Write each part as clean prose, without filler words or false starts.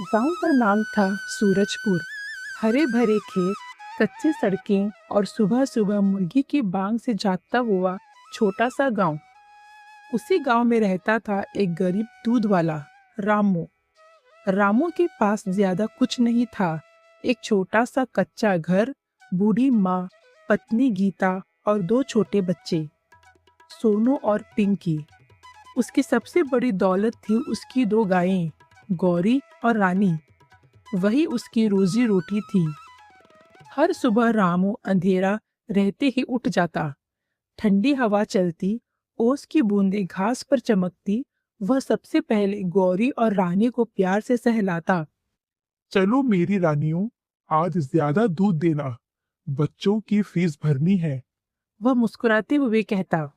गांव का नाम था सूरजपुर। हरे भरे खेत, कच्ची सड़कें और सुबह सुबह मुर्गी की बांग से जागता हुआ छोटा सा गांव। उसी गांव में रहता था एक गरीब दूध वाला, रामू। रामू के पास ज्यादा कुछ नहीं था। एक छोटा सा कच्चा घर, बूढ़ी माँ, पत्नी गीता और दो छोटे बच्चे, सोनू और पिंकी। उसकी सबसे बड़ी दौलत थी उसकी दो गायें, गौरी और रानी। वही उसकी रोजी रोटी थी। हर सुबह रामू अंधेरा रहते ही उठ जाता। ठंडी हवा चलती, ओस की बूंदें घास पर चमकती। वह सबसे पहले गौरी और रानी को प्यार से सहलाता। चलो मेरी रानियों, आज ज्यादा दूध देना, बच्चों की फीस भरनी है। वह मुस्कुराते हुए कहता।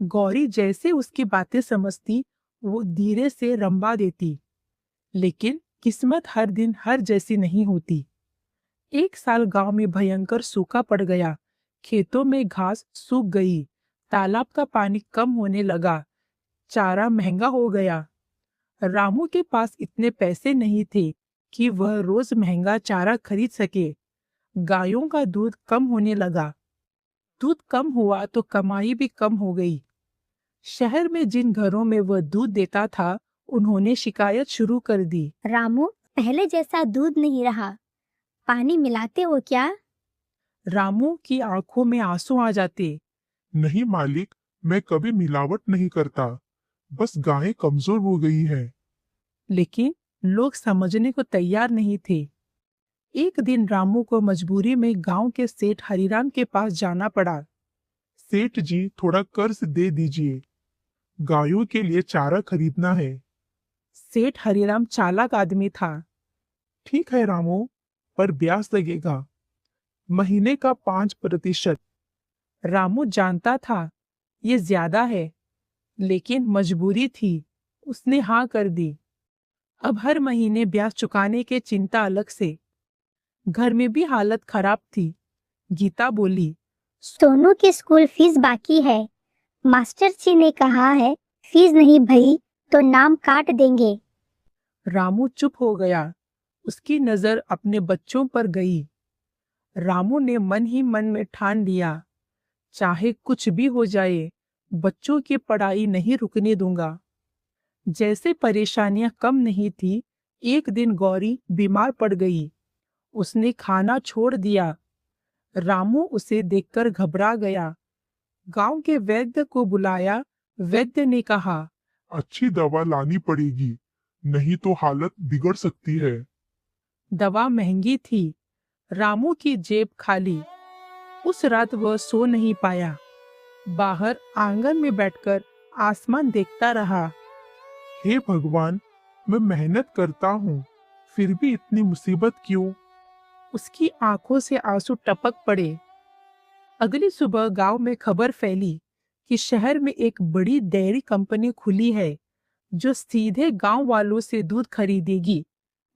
गौरी जैसे उसकी बातें समझती, वो धीरे से रंबा देती। लेकिन किस्मत हर दिन हर जैसी नहीं होती। एक साल गांव में भयंकर सूखा पड़ गया। खेतों में घास सूख गई, तालाब का पानी कम होने लगा, चारा महंगा हो गया। रामू के पास इतने पैसे नहीं थे कि वह रोज महंगा चारा खरीद सके। गायों का दूध कम होने लगा। दूध कम हुआ तो कमाई भी कम हो गई। शहर में जिन घरों में वह दूध देता था, उन्होंने शिकायत शुरू कर दी। रामू, पहले जैसा दूध नहीं रहा, पानी मिलाते हो क्या? रामू की आंखों में आंसू आ जाते। नहीं मालिक, मैं कभी मिलावट नहीं करता, बस गायें कमजोर हो गई है। लेकिन लोग समझने को तैयार नहीं थे। एक दिन रामू को मजबूरी में गांव के सेठ हरिराम के पास जाना पड़ा। सेठ जी, थोड़ा कर्ज दे दीजिए, गायों के लिए चारा खरीदना है। सेठ हरिराम चालाक आदमी था। ठीक है रामू, पर ब्याज लगेगा, महीने का 5%। रामू जानता था ये ज्यादा है, लेकिन मजबूरी थी। उसने हाँ कर दी। अब हर महीने ब्याज चुकाने के चिंता अलग से। घर में भी हालत खराब थी। गीता बोली। सोनू की स्कूल फीस बाकी है, मास्टर जी ने कहा है फीस नहीं भरी तो नाम काट देंगे। रामू चुप हो गया। उसकी नजर अपने बच्चों पर गई। रामू ने मन ही मन में ठान लिया, चाहे कुछ भी हो जाए, बच्चों की पढ़ाई नहीं रुकने दूंगा। जैसे परेशानियां कम नहीं थी, एक दिन गौरी बीमार पड़ गई। उसने खाना छोड़ दिया। रामू उसे देखकर घबरा गया। गांव के वैद्य को बुलाया। वैद्य ने कहा। अच्छी दवा लानी पड़ेगी, नहीं तो हालत बिगड़ सकती है। दवा महंगी थी। रामू की जेब खाली। उस रात वह सो नहीं पाया। बाहर आंगन में बैठकर आसमान देखता रहा। हे भगवान, मैं मेहनत करता हूँ, फिर भी इतनी मुसीबत क्यों? उसकी आंखों से आंसू टपक पड़े। अगली सुबह गांव में खबर फैली कि शहर में एक बड़ी डेयरी कंपनी खुली है, जो सीधे गांव वालों से दूध खरीदेगी,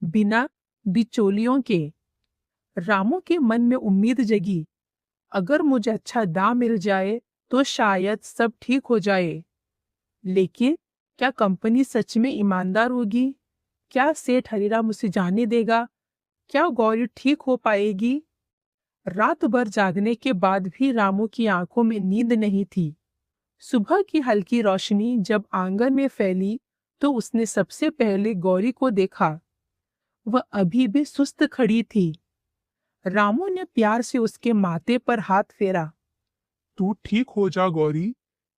बिना बिचौलियों के। रामू के मन में उम्मीद जगी। अगर मुझे अच्छा दाम मिल जाए तो शायद सब ठीक हो जाए। लेकिन क्या कंपनी सच में ईमानदार होगी? क्या सेठ हरिराम उसे जाने देगा? क्या गौरी ठीक हो पाएगी? रात भर जागने के बाद भी रामू की आंखों में नींद नहीं थी। सुबह की हल्की रोशनी जब आंगन में फैली, तो उसने सबसे पहले गौरी को देखा। वह अभी भी सुस्त खड़ी थी। रामू ने प्यार से उसके माथे पर हाथ फेरा। तू ठीक हो जा गौरी,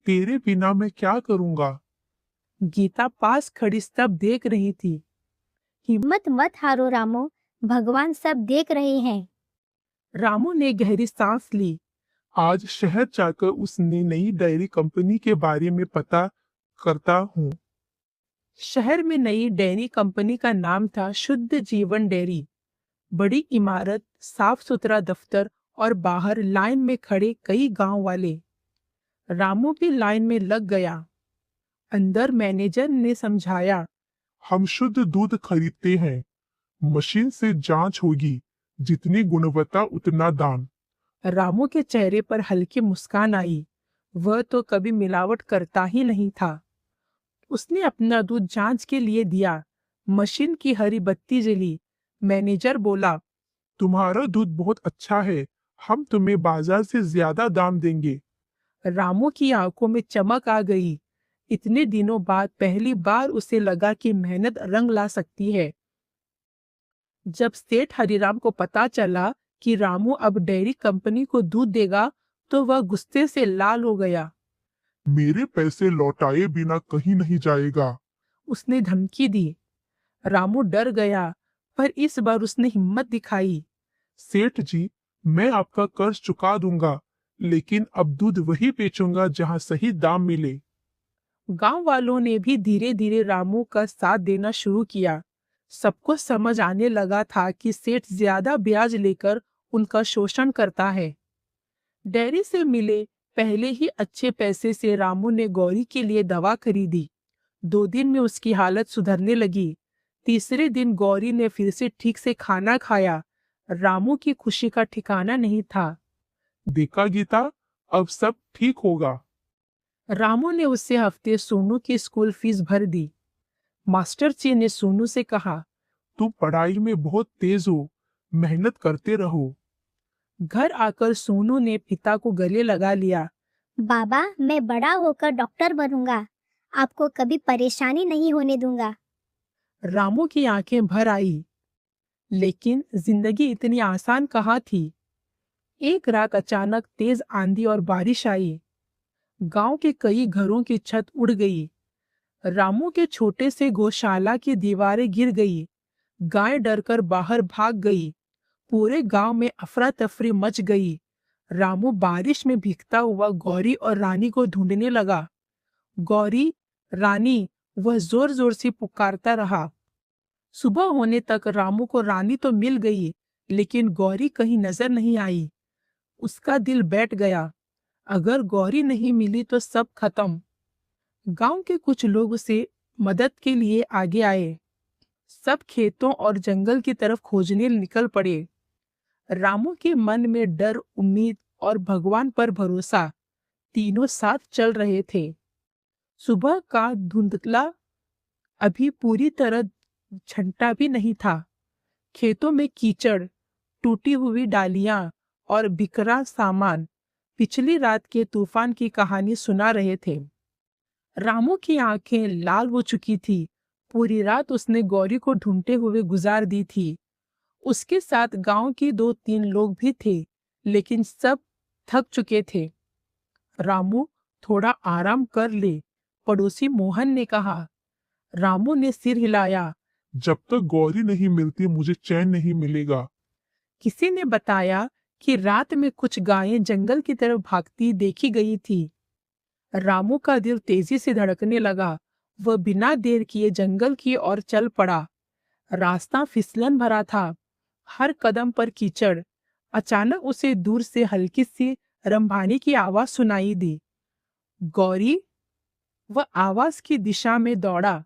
तेरे बिना मैं क्या करूँगा? गीता पास खड़ी सब देख रही थी। हिम्मत मत हारो रामू, भगवान सब देख रहे हैं। रामू ने गहरी सांस ली। आज शहर जाकर उस नई डेयरी कंपनी के बारे में पता करता हूँ। शहर में नई डेयरी कंपनी का नाम था शुद्ध जीवन डेयरी। बड़ी इमारत, साफ सुथरा दफ्तर और बाहर लाइन में खड़े कई गांव वाले। रामू भी लाइन में लग गया। अंदर मैनेजर ने समझाया। हम शुद्ध दूध खरीदते हैं, मशीन से जांच होगी, जितनी गुणवत्ता उतना दाम। रामू के चेहरे पर हल्की मुस्कान आई। वह तो कभी मिलावट करता ही नहीं था। उसने अपना दूध जांच के लिए दिया। मशीन की हरी बत्ती जली। मैनेजर बोला, तुम्हारा दूध बहुत अच्छा है, हम तुम्हें बाजार से ज्यादा दाम देंगे। रामू की आंखों में चमक आ गई। इतने दिनों बाद पहली बार उसे लगा कि मेहनत रंग ला सकती है। जब सेठ हरिराम को पता चला कि रामू अब डेयरी कंपनी को दूध देगा, तो वह गुस्से से लाल हो गया। मेरे पैसे लौटाए बिना कहीं नहीं जाएगा। उसने धमकी दी। रामू डर गया, पर इस बार उसने हिम्मत दिखाई। सेठ जी, मैं आपका कर्ज चुका दूंगा, लेकिन अब दूध वही बेचूंगा जहां सही दाम मिले। गांव वालों ने भी धीरे धीरे रामू का साथ देना शुरू किया। सबको समझ आने लगा था कि सेठ ज्यादा ब्याज लेकर उनका शोषण करता है। डेयरी से मिले पहले ही अच्छे पैसे से रामू ने गौरी के लिए दवा खरीदी। 2 दिन में उसकी हालत सुधरने लगी। तीसरे दिन गौरी ने फिर से ठीक से खाना खाया। रामू की खुशी का ठिकाना नहीं था। देखा गीता, अब सब ठीक होगा। रामू ने उसे हफ्ते सोनू की स्कूल फीस भर दी। मास्टर जी ने सोनू से कहा, तुम पढ़ाई में बहुत तेज हो, मेहनत करते रहो। घर आकर सोनू ने पिता को गले लगा लिया। बाबा, मैं बड़ा होकर डॉक्टर बनूंगा, आपको कभी परेशानी नहीं होने दूंगा। रामू की आंखें भर आई। लेकिन जिंदगी इतनी आसान कहाँ थी। एक रात अचानक तेज आंधी और बारिश आई। गांव के कई घरों की छत उड़ गई। रामू के छोटे से गौशाला की दीवारें गिर गई। गाय डरकर बाहर भाग गई। पूरे गांव में अफरा तफरी मच गई। रामू बारिश में भीगता हुआ गौरी और रानी को ढूंढने लगा। गौरी, रानी, वह जोर जोर से पुकारता रहा। सुबह होने तक रामू को रानी तो मिल गई, लेकिन गौरी कहीं नजर नहीं आई। उसका दिल बैठ गया। अगर गौरी नहीं मिली तो सब खत्म। गांव के कुछ लोग उसे मदद के लिए आगे आए। सब खेतों और जंगल की तरफ खोजने निकल पड़े। रामू के मन में डर, उम्मीद और भगवान पर भरोसा तीनों साथ चल रहे थे। सुबह का धुंधला अभी पूरी तरह छंटा भी नहीं था। खेतों में कीचड़, टूटी हुई डालियां और बिखरा सामान पिछली रात के तूफान की कहानी सुना रहे थे। रामू की आंखें लाल हो चुकी थी। पूरी रात उसने गौरी को ढूंढते हुए गुजार दी थी। उसके साथ गांव के 2-3 लोग भी थे, लेकिन सब थक चुके थे। रामू, थोड़ा आराम कर ले, पड़ोसी मोहन ने कहा। रामू ने सिर हिलाया। जब तक गौरी नहीं मिलती मुझे चैन नहीं मिलेगा। किसी ने बताया कि रात में कुछ गायें जंगल की तरफ भागती देखी गई थी। रामू का दिल तेजी से धड़कने लगा। वह बिना देर किए जंगल की ओर चल पड़ा। रास्ता फिसलन भरा था, हर कदम पर कीचड़। अचानक उसे दूर से हल्की सी रंभानी की आवाज सुनाई दी। गौरी! वह आवाज की दिशा में दौड़ा।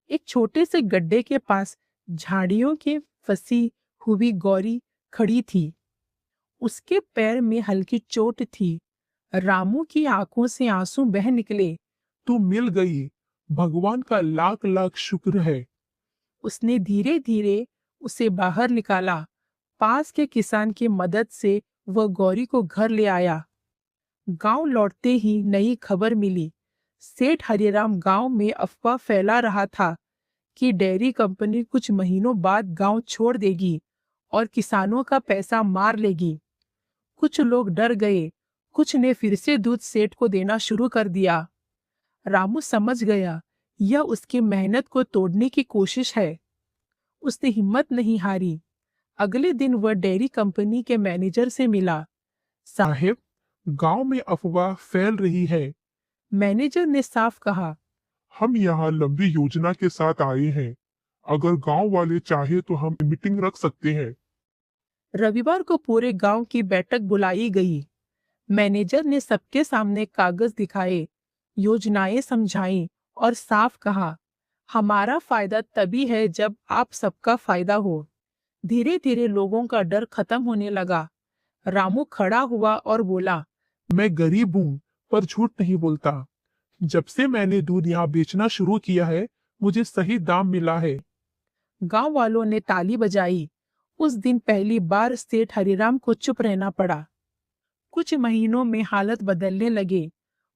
एक छोटे से गड्ढे के पास झाड़ियों के फंसी हुई गौरी खड़ी थी। उसके पैर में हल्की चोट थी। रामू की आंखों से आंसू बह निकले। तू मिल गई, भगवान का लाख लाख शुक्र है। उसने धीरे धीरे उसे बाहर निकाला। पास के किसान की मदद से वह गौरी को घर ले आया। गांव लौटते ही नई खबर मिली। सेठ हरिराम गांव में अफवाह फैला रहा था कि डेयरी कंपनी कुछ महीनों बाद गांव छोड़ देगी और किसानों का पैसा मार लेगी। कुछ लोग डर गए, कुछ ने फिर से दूध सेठ को देना शुरू कर दिया। रामू समझ गया, यह उसकी मेहनत को तोड़ने की कोशिश है। उसने हिम्मत नहीं हारी। अगले दिन वह डेयरी कंपनी के मैनेजर से मिला। साहेब, गांव में अफवाह फैल रही है। मैनेजर ने साफ कहा। हम यहाँ लंबी योजना के साथ आए हैं। अगर गांव वाले चाहे तो हम मीटिंग रख सकते हैं। रविवार को पूरे गांव की बैठक बुलाई गई। मैनेजर ने सबके सामने कागज दिखाए, योजनाएं समझाई और साफ कहा, हमारा फायदा तभी है जब आप सबका फायदा हो। धीरे धीरे लोगों का डर खत्म होने लगा। रामू खड़ा हुआ और बोला, मैं गरीब हूँ, पर झूठ नहीं बोलता। जब से मैंने दूध यहाँ बेचना शुरू किया है, मुझे सही दाम मिला है। गांव वालों ने ताली बजाई। उस दिन पहली बार सेठ हरिराम को चुप रहना पड़ा। कुछ महीनों में हालत बदलने लगे।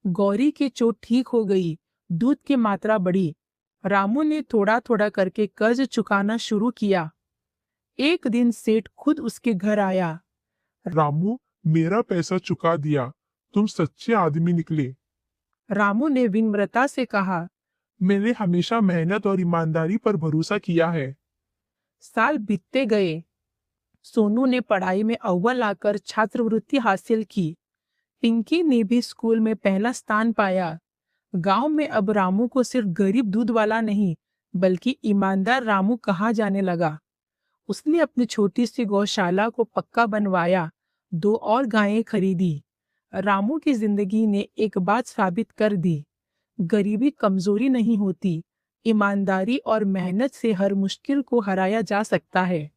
गौरी की चोट ठीक हो गई, दूध की मात्रा बढ़ी। रामू ने थोड़ा थोड़ा करके कर्ज चुकाना शुरू किया। एक दिन सेठ खुद उसके घर आया। रामू, मेरा पैसा चुका दिया, तुम सच्चे आदमी निकले। रामू ने विनम्रता से कहा, मैंने हमेशा मेहनत और ईमानदारी पर भरोसा किया है। साल बीतते गए। सोनू ने पढ़ाई में अव्वल आकर छात्रवृत्ति हासिल की। पिंकी ने भी स्कूल में पहला स्थान पाया। गांव में अब रामू को सिर्फ गरीब दूध वाला नहीं, बल्कि ईमानदार रामू कहा जाने लगा। उसने अपनी छोटी सी गौशाला को पक्का बनवाया, 2 और गायें खरीदी। रामू की जिंदगी ने एक बात साबित कर दी, गरीबी कमजोरी नहीं होती, ईमानदारी और मेहनत से हर मुश्किल को हराया जा सकता है।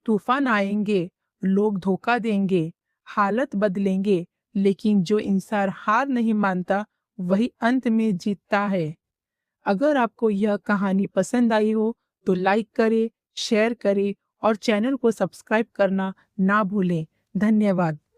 तूफान आएंगे, लोग धोखा देंगे, हालत बदलेंगे, लेकिन जो इंसान हार नहीं मानता वही अंत में जीतता है। अगर आपको यह कहानी पसंद आई हो तो लाइक करें, शेयर करें और चैनल को सब्सक्राइब करना ना भूलें। धन्यवाद।